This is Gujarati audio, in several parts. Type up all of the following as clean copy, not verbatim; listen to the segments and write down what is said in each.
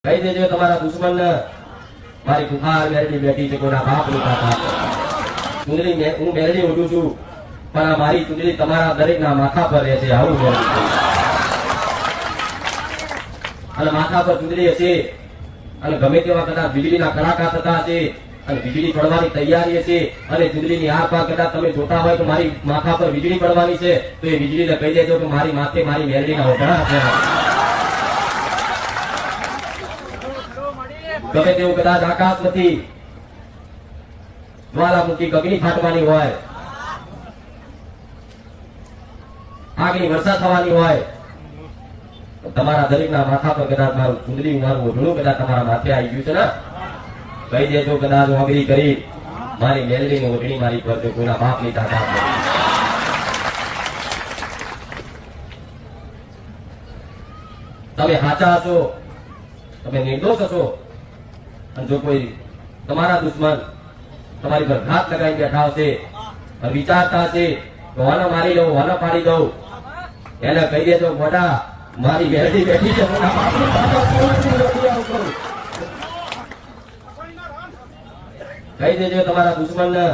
કહી દેજો તમારા દુશ્મન ને મારી કુખાર મેરડી બેઠી છે કોના બાપ ની તાકાત ચુંદડી હું મેરડી ઉઠું છું પણ આ મારી ચુંદડી તમારા દરેક ના માથા પર રહે છે આવું મેરડી અને માથા પર ચુંદડી હશે અને ગમે તેવા કદાચ વીજળીના કડાકા થતા હશે અને વીજળી પડવાની તૈયારી હશે અને ચુંદડીની આર પાર કદાચ તમે જોતા હોય તો મારી માથા પર વીજળી પડવાની છે તો એ વીજળીને કહી દેજો કે મારી માથે મારી મેરડીના ઓઢણા છે ગમે તેવું કદાચ આકાશમાંથી જ્વાલામુખી અગ્નિ ફાટવાની હોય આગની વર્ષા થવાની હોય તમારા દરેકના માથા પર કદાચ મારું ચુંદડી મારું ઓઢણું કદાચ તમારા માથે આવી ગયું છે ને કહી દેજો કદાચ ઓગળી કરી મારી મેલડીની ઓઢણી મારી પર કોઈના બાપની તાકાત નથી. તમે સાચા હશો, તમે નિર્દોષ હશો અને જો કોઈ તમારા દુશ્મન તમારી પર ઘાત લગાવી બેઠા હશે અને વિચારતા હશે તો વાનો મારી દઉં વાનો પાડી દઉં એને કહી દેજો મોટા મારી મેરડી બેઠી છે કહી દેજો તમારા દુશ્મન ને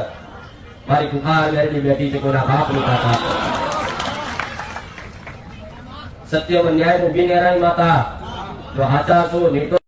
મારી કુખાર મેરડી બેઠી છે કોના બાપ ની તાકાત સત્યમાં ન્યાય ઉભી નેરાઈ માતા જો આચાર છો નિર્દોષ